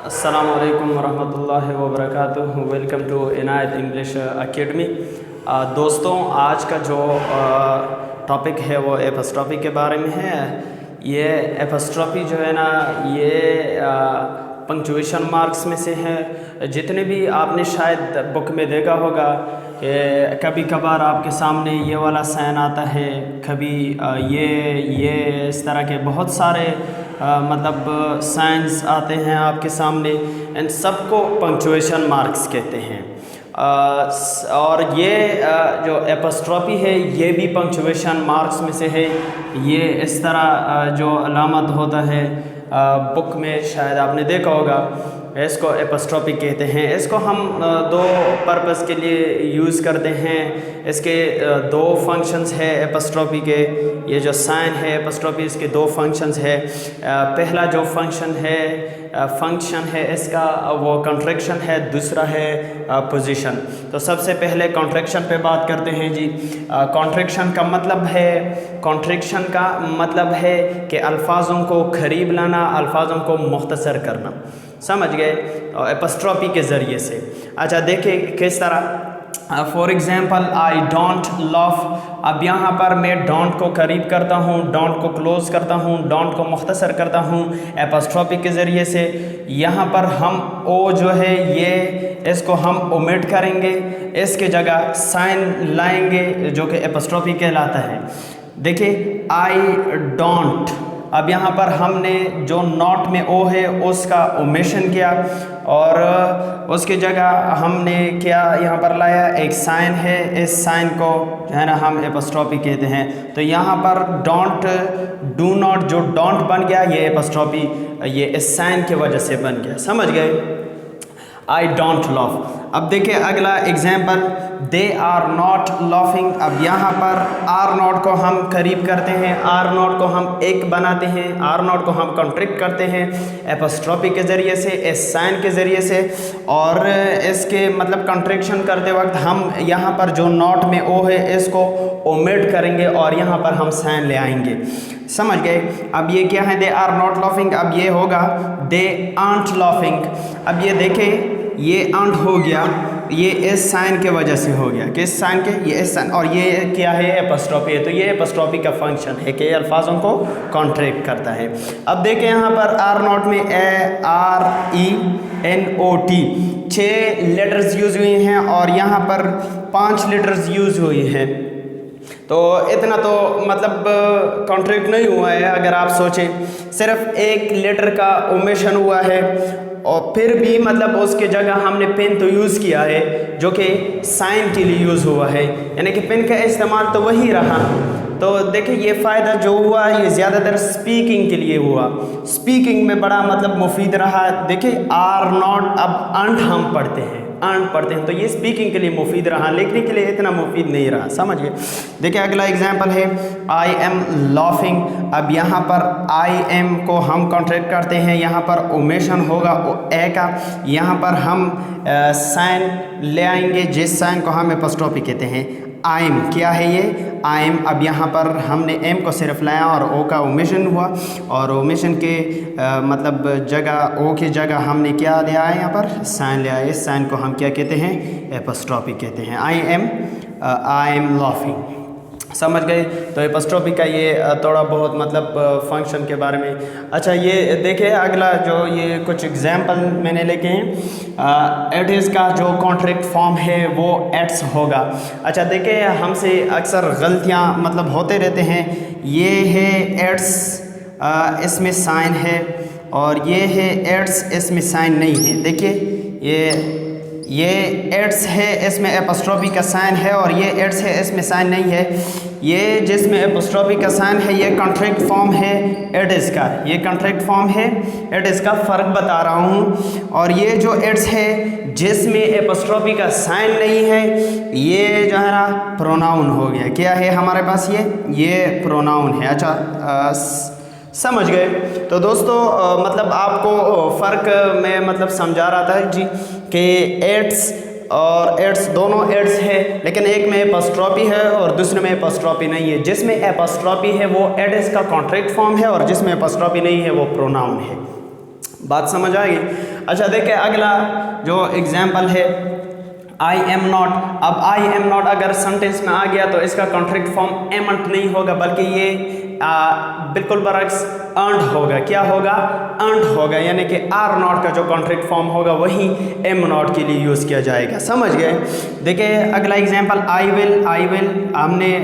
अस्सलामुअलैकुम वरहमतुल्लाहि वबरकातुहू। Welcome to Inayat English academy. दोस्तों, आज का जो टॉपिक है वो एपस्ट्रॉफी के बारे में है। ये एपस्ट्रॉफी जो है ना, ये पंक्चुएशन मार्क्स में से है। जितने भी आपने शायद बुक में देखा होगा कि कभी कभार आपके सामने ये वाला साइन आता है, कभी ये इस तरह के बहुत सारे मतलब साइंस आते हैं आपके सामने। इन सबको पंक्चुएशन मार्क्स कहते हैं। और ये जो एपस्ट्रॉफी है ये भी पंक्चुएशन मार्क्स में से है। ये इस तरह जो अलामत होता है बुक में शायद आपने देखा होगा, इसको एपस्ट्रॉफी कहते हैं। इसको हम दो पर्पस के लिए यूज़ करते हैं। इसके दो फंक्शंस है एपस्ट्रॉफी के। ये जो साइन है एपस्ट्रॉफी, इसके दो फंक्शंस है। पहला जो फंक्शन है इसका वो कॉन्ट्रैक्शन है, दूसरा है पोजीशन। तो सबसे पहले कॉन्ट्रैक्शन पे बात करते हैं जी। कॉन्ट्रैक्शन का मतलब है कि अल्फाजों को करीब लाना, अल्फाजों को मुख्तसर करना। समझ गए? एपस्ट्रॉफी के ज़रिए से। अच्छा, देखिए किस तरह। For example, I don't love. अब यहाँ पर मैं डोंट को करीब करता हूँ, डोंट को क्लोज़ करता हूँ, डोंट को मुख्तसर करता हूँ एपस्ट्रॉफी के ज़रिए से। यहाँ पर हम ओ जो है ये इसको हम ओमिट करेंगे, इसके जगह साइन लाएंगे जो कि एपस्ट्रॉफी कहलाता है। देखिए, आई डोंट। अब यहाँ पर हमने जो नॉट में ओ है उसका ओमिशन किया और उसकी जगह हमने क्या यहाँ पर लाया, एक साइन है। इस साइन को जो है ना हम एपस्ट्रॉफी कहते हैं। तो यहाँ पर डोंट, डू नॉट जो डोंट बन गया ये एपस्ट्रॉफी ये इस साइन की वजह से बन गया। समझ गए? I don't love. अब देखिए अगला example, they are not laughing. अब यहाँ पर आर नॉट को हम करीब करते हैं, आर नॉट को हम एक बनाते हैं, आर नॉट को हम कॉन्ट्रैक्ट करते हैं एपस्ट्रॉफी के ज़रिए से, इस साइन के ज़रिए से। और इसके मतलब कॉन्ट्रैक्शन करते वक्त हम यहाँ पर जो नॉट में ओ है इसको ओमिट करेंगे और यहाँ पर हम साइन ले आएंगे। समझ गए? अब ये क्या है, दे आर नॉट लॉफिंग। अब ये होगा दे आंट लॉफिंग। अब ये देखें, ये आंट हो गया, ये इस साइन के वजह से हो गया। किस साइन के? ये इस साइन। और ये क्या है, एपस्ट्रॉफी है। तो ये एपस्ट्रॉफी का फंक्शन है कि अल्फाजों को कॉन्ट्रैक्ट करता है। अब देखें यहाँ पर आर नॉट में ARENOT 6 लेटर्स यूज़ हुए हैं और यहाँ पर 5 लेटर्स यूज़ हुए हैं। तो इतना तो मतलब कॉन्ट्रैक्ट नहीं हुआ है। अगर आप सोचें, सिर्फ एक लेटर का ओमिशन हुआ है और फिर भी मतलब उसके जगह हमने पेन तो यूज़ किया है जो कि साइन के लिए यूज़ हुआ है, यानी कि पेन का इस्तेमाल तो वही रहा। तो देखिए ये फ़ायदा जो हुआ ये ज़्यादातर स्पीकिंग के लिए हुआ। स्पीकिंग में बड़ा मतलब मुफीद रहा। देखिए आर नॉट, अब अंट हम पढ़ते हैं, अंट पढ़ते हैं, तो ये स्पीकिंग के लिए मुफीद रहा, लिखने के लिए इतना मुफीद नहीं रहा। समझ गए? देखिए अगला एग्जांपल है आई एम लाफिंग। अब यहाँ पर आई एम को हम कॉन्ट्रैक्ट करते हैं, यहाँ पर ओमिशन होगा ए का, यहाँ पर हम साइन ले आएंगे जिस साइन को हम एपस्ट्रॉफी कहते हैं। आइम क्या है ये? आइम। अब यहाँ पर हमने एम को सिर्फ लाया और ओ का ओमिशन हुआ और ओमिशन के मतलब जगह, ओ की जगह हमने क्या लिया है, यहाँ पर साइन लिया है। इस साइन को हम क्या कहते हैं? एपस्ट्रॉफी कहते हैं। I am laughing. समझ गए? तो एपस्ट्रॉफी का ये थोड़ा बहुत मतलब फंक्शन के बारे में। अच्छा, ये देखिए अगला जो ये कुछ एग्जाम्पल मैंने लेके हैं। एट इज़ का जो कॉन्ट्रैक्ट फॉर्म है वो एट्स होगा। अच्छा देखिए, हमसे अक्सर गलतियाँ मतलब होते रहते हैं। ये है एट्स, इसमें साइन है, और ये है एट्स, इसमें साइन नहीं है। देखिए ये एट्स है, इसमें एपस्ट्रॉफी का साइन है, और ये एट्स है, इसमें साइन नहीं है। ये जिसमें एपस्ट्रॉफी का साइन है ये कॉन्ट्रैक्ट फॉर्म है एट इज़ का, ये कॉन्ट्रैक्ट फॉर्म है एट इज़ का, फ़र्क बता रहा हूँ। और ये जो एट्स है जिसमें एपस्ट्रॉफी का साइन नहीं है ये जो है ना प्रोनाउन हो गया। क्या है हमारे पास? ये प्रोनाउन है। अच्छा, समझ गए? तो दोस्तों मतलब आपको फ़र्क मैं मतलब समझा रहा था जी कि एट्स और एट्स दोनों एट्स है, लेकिन एक में एपस्ट्रॉफी है और दूसरे में एपस्ट्रॉफी नहीं है। जिसमें एपस्ट्रॉफी है वो एट्स का कॉन्ट्रैक्ट फॉर्म है और जिसमें एपस्ट्रॉफी नहीं है वो प्रोनाउन है। बात समझ आएगी। अच्छा देखिए अगला जो एग्जाम्पल है आई एम नॉट। अब आई एम नॉट अगर सेंटेंस में आ गया तो इसका कॉन्ट्रैक्ट फॉर्म एमंट नहीं होगा, बल्कि ये बिल्कुल बरक्स अर्नड होगा। क्या होगा? अर्नड होगा, यानी कि आर नॉट का जो कॉन्ट्रैक्ट फॉर्म होगा वही एम नॉट के लिए यूज़ किया जाएगा। समझ गए? देखिए अगला example I will. I will हमने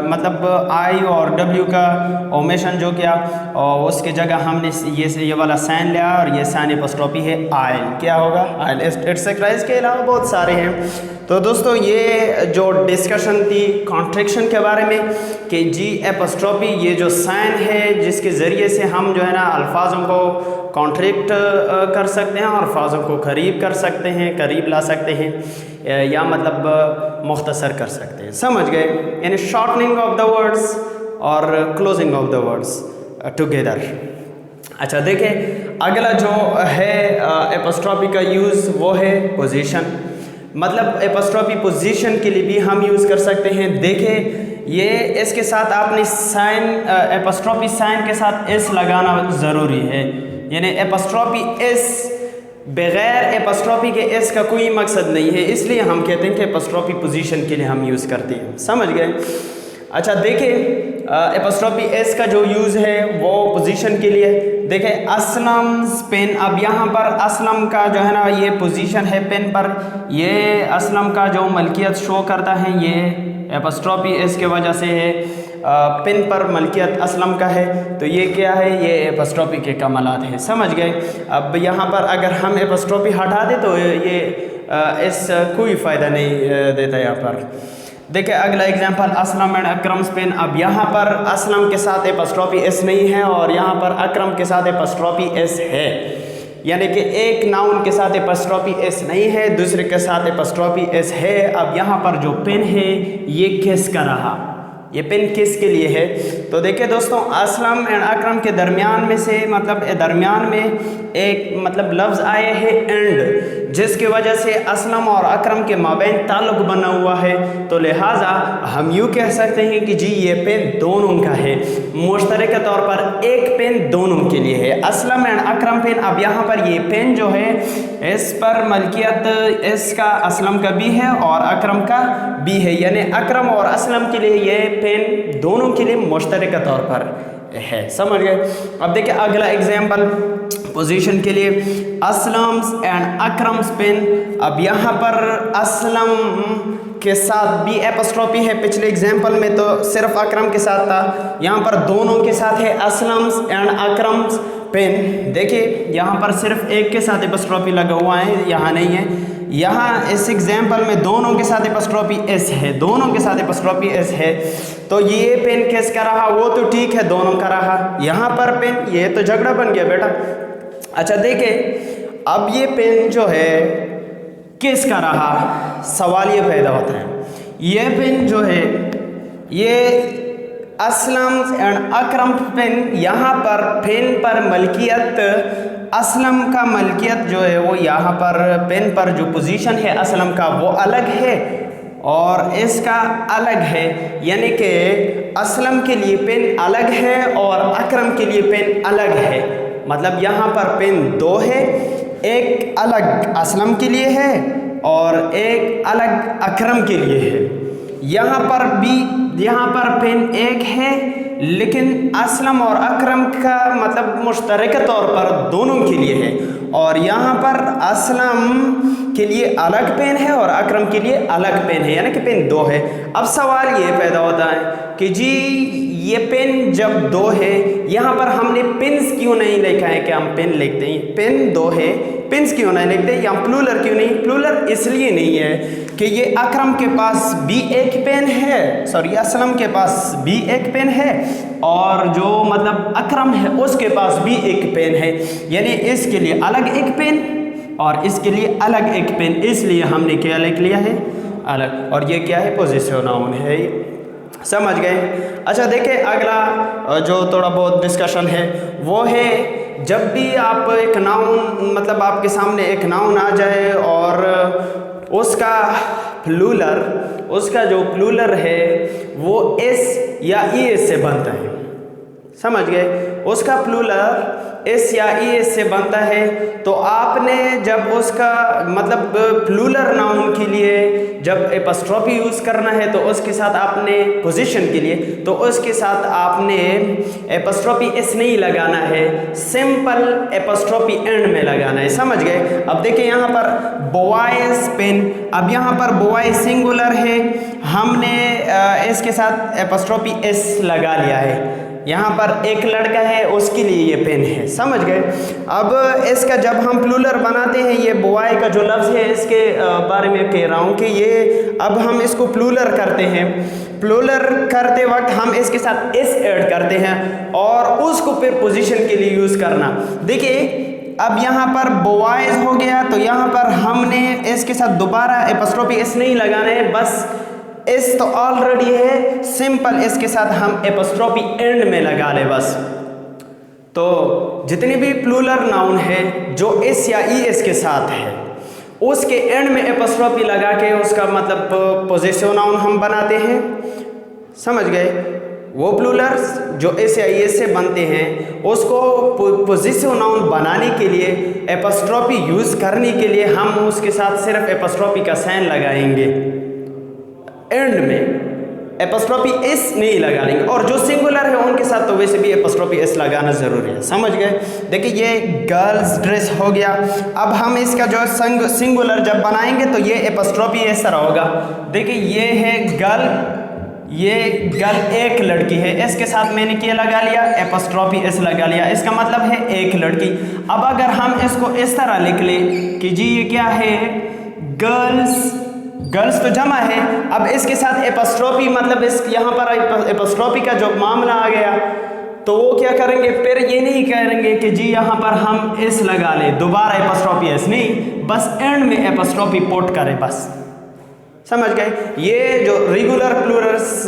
मतलब आई और डब्ल्यू का ओमेशन जो किया और उसकी जगह हमने ये वाला साइन लिया और ये साइन एपोस्ट्रोफी है आयल। क्या होगा? आयल। एटसेट्रा। इसके अलावा बहुत सारे हैं। तो दोस्तों ये जो डिस्कशन थी कॉन्ट्रैक्शन के बारे में कि जी एपोस्ट्रोफी ये जो साइन है जिसके ज़रिए से हम जो है ना अल्फाजों को कॉन्ट्रैक्ट कर सकते हैं और अल्फाजों को करीब कर सकते हैं, करीब ला सकते हैं या मतलब मुख्तसर कर सकते हैं। समझ गए? यानी शॉर्टनिंग ऑफ द वर्ड्स और closing of the words together. अच्छा देखिए अगला जो है एपोस्ट्रोफी का यूज़ वो है पोजीशन। मतलब एपोस्ट्रोफी पोजीशन के लिए भी हम यूज़ कर सकते हैं। देखिए ये इसके साथ आपने साइन एपोस्ट्रोफी साइन के साथ एस लगाना ज़रूरी है, यानी एपोस्ट्रोफी एस बग़ैर एपोस्ट्रोफी के एस का कोई मकसद नहीं है, इसलिए हम कहते हैं कि एपोस्ट्रोफी पोजीशन के लिए हम यूज़ करते हैं। समझ गए? अच्छा देखिए एपोस्ट्रोफी एस का जो यूज़ है वो पोजीशन के लिए। देखिए असलम पेन। अब यहाँ पर असलम का जो है ना ये पोजीशन है पेन पर, ये असलम का जो मलकियत शो करता है ये एपोस्ट्रोफी एस के वजह से है। पेन पर मलकियत असलम का है तो ये क्या है? ये एपोस्ट्रोफी के कमालात है। समझ गए? अब यहाँ पर अगर हम एपोस्ट्रोफी हटा दें तो ये एस कोई फ़ायदा नहीं देता यहाँ पर। देखिए अगला example Aslam and Akram pen. अब यहाँ पर असलम के साथ एपोस्ट्रोफी एस नहीं है और यहाँ पर अकरम के साथ एपोस्ट्रोफी एस है, यानी कि एक नाउन के साथ एपोस्ट्रोफी एस नहीं है, दूसरे के साथ एपोस्ट्रोफी एस है। अब यहाँ पर जो पेन है ये किसका रहा? ये पेन किसके लिए है? तो देखिए दोस्तों असलम एंड अकरम के दरमियान में से मतलब दरमियान में एक मतलब लफ्ज़ आए हैं एंड, जिसकी वजह से असलम और अकरम के माबैन ताल्लुक़ बना हुआ है। तो लिहाजा हम यूँ कह सकते हैं कि जी ये पेन दोनों का है, मुश्तरक तौर पर एक पेन दोनों के लिए है, असलम एंड अकरम पेन। अब यहाँ पर ये पेन जो है इस पर मलकियत इसका असलम का भी है और अकरम का भी है, यानी अकरम और असलम के लिए ये पेन दोनों के लिए मुश्तरक तौर पर है। समझ गए? अब देखिए अगला एग्जाम्पल पोजीशन के लिए असलम एंड अकरम पेन। अब यहाँ पर असलम के साथ भी एपोस्ट्रोफी है, पिछले एग्जाम्पल में तो सिर्फ अकरम के साथ था, यहाँ पर दोनों के साथ है असलम एंड अकरम पेन। देखिए यहाँ पर सिर्फ एक के साथ एपोस्ट्रोफी लगा हुआ है, यहाँ नहीं है। यहाँ इस एग्जाम्पल में दोनों के साथ एपोस्ट्रोफी एस है, दोनों के साथ एपोस्ट्रोफी एस है। तो ये पेन किसका रहा? वो तो ठीक है दोनों का रहा, यहाँ पर पेन ये तो झगड़ा बन गया बेटा। अच्छा देखिए अब ये पेन जो है किसका रहा? सवाल ये पैदा होता है। ये पेन जो है ये असलम एंड अकरम पेन, यहाँ पर पेन पर मलकियत असलम का मलकियत जो है वो यहाँ पर पेन पर जो पोजीशन है असलम का वो अलग है और इसका अलग है, यानी कि असलम के लिए पेन अलग है और अकरम के लिए पेन अलग है। मतलब यहाँ पर पेन दो है, एक अलग असलम के लिए है और एक अलग अकरम के लिए है। यहाँ पर पेन एक है लेकिन असलम और अकरम का मतलब मुश्तरक तौर पर दोनों के लिए है, और यहाँ पर असलम के लिए अलग पेन है और अकरम के लिए अलग पेन है, यानी कि पेन दो है। अब सवाल ये पैदा होता है कि जी ये पेन जब दो है, यहाँ पर हमने पेन्स क्यों नहीं लिखा है कि हम पेन लिखते हैं? पेन दो है, पेन्स क्यों नहीं लिखते? या प्लूरल क्यों नहीं? प्लूरल इसलिए नहीं है कि ये अकरम के पास भी एक पेन है, सॉरी असलम के पास भी एक पेन है और जो मतलब अकरम है उसके पास भी एक पेन है, यानी इसके लिए अलग एक पेन और इसके लिए अलग एक पेन, इसलिए हमने क्या लिख लिया है? अलग। और ये क्या है? पोजेसिव नाउन है। समझ गए? अच्छा देखिए अगला जो थोड़ा बहुत डिस्कशन है वो है जब भी आप एक नाउन मतलब आपके सामने एक नाउन आ जाए और उसका प्लूरल है वो एस या ई एस से बनता है। समझ गए। उसका प्लूरल एस या ई एस से बनता है। तो आपने जब उसका मतलब प्लूरल नाउन के लिए जब एपस्ट्रॉफी यूज़ करना है तो उसके साथ आपने पोजीशन के लिए तो उसके साथ आपने एपस्ट्रॉफी एस नहीं लगाना है, सिंपल एपस्ट्रॉफी एंड में लगाना है। समझ गए। अब देखिए यहाँ पर बॉयज पेन, अब यहाँ पर बॉय सिंगुलर है, हमने इसके साथ एपस्ट्रॉफी एस लगा लिया है। यहाँ पर एक लड़का है उसके लिए ये पेन है। समझ गए। अब इसका जब हम प्लूरल बनाते हैं, ये बॉय का जो लफ्ज़ है इसके बारे में कह रहा हूँ कि ये अब हम इसको प्लूरल करते हैं। प्लूरल करते वक्त हम इसके साथ एस ऐड करते हैं और उसको फिर पोजीशन के लिए यूज़ करना। देखिए अब यहाँ पर बॉयज हो गया तो यहाँ पर हमने इसके साथ दोबारा एपस्ट्रॉफी एस नहीं लगाना है, बस एस तो ऑलरेडी है, सिंपल इसके साथ हम एपस्ट्रॉफी एंड में लगा ले बस। तो जितने भी प्लूरल नाउन है जो एस या ई एस के साथ है उसके एंड में एपस्ट्रॉफी लगा के उसका मतलब पोजेसिव नाउन हम बनाते हैं। समझ गए। वो प्लूरल्स जो एस या ई एस से बनते हैं उसको पोजेसिव नाउन बनाने के लिए एपस्ट्रॉफी यूज़ करने के लिए हम उसके साथ सिर्फ एपस्ट्रॉफी का साइन लगाएंगे, एंड में एपस्ट्रॉफी एस नहीं लगा लेंगे। और जो सिंगुलर है उनके साथ तो वैसे भी एपस्ट्रॉफी एस लगाना ज़रूरी है। समझ गए। देखिए ये गर्ल्स ड्रेस हो गया। अब हम इसका जो सिंगुलर जब बनाएंगे तो ये एपस्ट्रॉफी एस तरह होगा। देखिए ये है गर्ल, ये गर्ल एक लड़की है, इसके साथ मैंने क्या लगा लिया, एपस्ट्रॉफी एस लगा लिया। इसका मतलब है एक लड़की। अब अगर हम इसको इस तरह लिख लें कि जी ये क्या है, गर्ल्स, गर्ल्स तो जमा है, अब इसके साथ एपस्ट्रॉफी मतलब इस यहाँ पर एपस्ट्रॉफी का जो मामला आ गया तो वो क्या करेंगे, फिर ये नहीं करेंगे कि जी यहाँ पर हम एस लगा लें, दोबारा एपस्ट्रॉफी एस नहीं, बस एंड में एपस्ट्रॉफी पुट करें बस। समझ गए। ये जो रेगुलर प्लूरल्स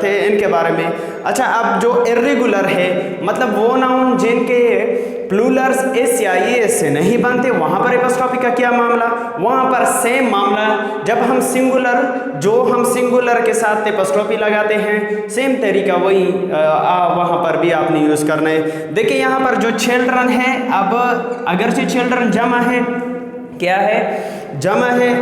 थे इनके बारे में। अच्छा अब जो इर्रेगुलर है मतलब वो नाउन जिनके प्लूरल्स एस या ई एस से नहीं बनते, वहाँ पर एपस्ट्रॉफी का क्या मामला, वहाँ पर सेम मामला। जब हम सिंगुलर, जो हम सिंगुलर के साथ एपस्ट्रॉफी लगाते हैं सेम तरीका वही वहाँ पर भी आपने यूज़ करना है। देखिए यहाँ पर जो चिल्ड्रन है, अब अगरचे चिल्ड्रन जमा है, क्या है, जमा है,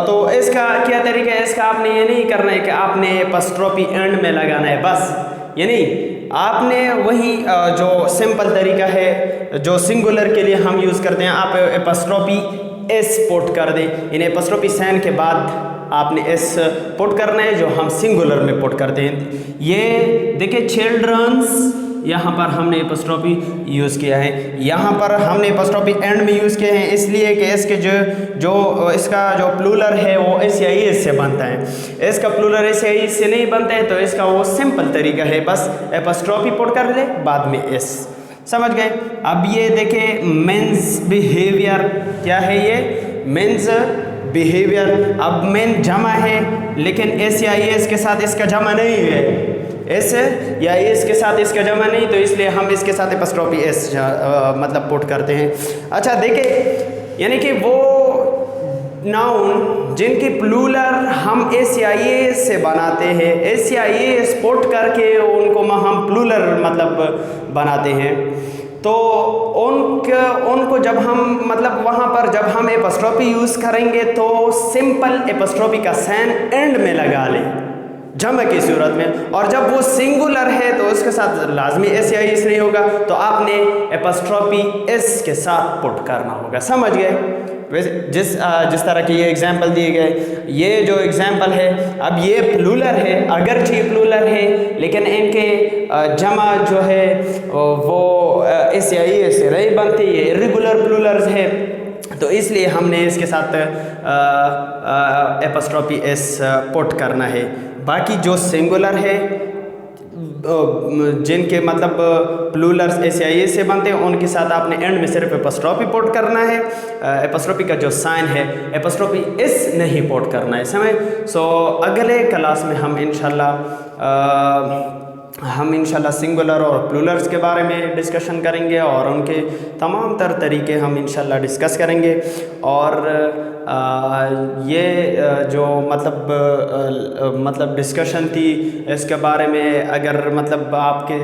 तो इसका क्या तरीका है, इसका आपने ये नहीं करना है कि आपने एपस्ट्रॉफी एंड में लगाना है बस, ये नहीं, आपने वही जो सिंपल तरीका है जो सिंगुलर के लिए हम यूज़ करते हैं, आप एपस्ट्रॉफी एस पुट कर दें, यानी एपस्ट्रॉफी साइन के बाद आपने एस पुट करना है जो हम सिंगुलर में पुट करते हैं। ये देखिए चिल्ड्रंस, यहाँ पर हमने एपस्ट्रॉफी यूज़ किया है, यहाँ पर हमने एपस्ट्रॉफी एंड में यूज़ किए हैं इसलिए कि इसके जो इसका जो प्लूरल है वो एस या ई एस से बनता है। इसका प्लूरल एस या ई एस से नहीं बनता है तो इसका वो सिंपल तरीका है, बस एपस्ट्रॉफी पुट कर ले बाद में एस। समझ गए। अब ये देखें मेंस बिहेवियर, क्या है ये, मेंस बिहेवियर। अब मेन जमा है लेकिन एस या ई एस के साथ इसका जमा नहीं है, एस या एस के साथ इसका जमा नहीं, तो इसलिए हम इसके साथ एपस्ट्रॉफी एस मतलब पुट करते हैं। अच्छा देखिए, यानी कि वो नाउन जिनकी प्लूरल हम एस या एस से बनाते हैं, एस या एस पुट करके उनको हम प्लूरल मतलब बनाते हैं, तो उनको जब हम मतलब वहाँ पर जब हम एपस्ट्रॉफी यूज़ करेंगे तो सिंपल एपस्ट्रॉफी का साइन एंड में लगा लें जमा की सूरत में, और जब वो सिंगुलर है तो उसके साथ लाजमी एस या एस नहीं होगा, तो आपने एपस्ट्रॉफी एस के साथ पुट करना होगा। समझ गए। वैसे जिस तरह के ये एग्जाम्पल दिए गए, ये जो एग्जाम्पल है, अब ये प्लूरल है, अगरचे ये प्लूरल है लेकिन इनके जमा जो है वो एस या एस से नहीं बनती, ये इर्रेगुलर प्लूरल्स है, तो इसलिए हमने इसके साथ एपस्ट्रॉफी एस पुट करना है। बाकी जो सिंगुलर है जिनके मतलब प्लूरल्स एस या एस से बनते हैं उनके साथ आपने एंड में सिर्फ एपस्ट्रॉफी पुट करना है, एपस्ट्रॉफी का जो साइन है एपस्ट्रॉफी एस नहीं पुट करना है। समझ। सो अगले क्लास में हम इंशाल्लाह हम इंशाल्लाह सिंगुलर और प्लूरल्स के बारे में डिस्कशन करेंगे और उनके तमाम तर तरीके हम इंशाल्लाह डिस्कस करेंगे। और ये जो मतलब डिस्कशन थी इसके बारे में, अगर मतलब आपके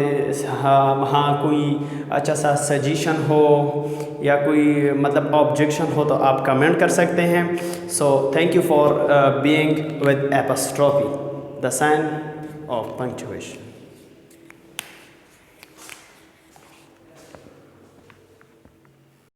हाँ कोई अच्छा सा सजेशन हो या कोई मतलब ऑब्जेक्शन हो तो आप कमेंट कर सकते हैं। So thank you for being with apostrophe the sign of punctuation.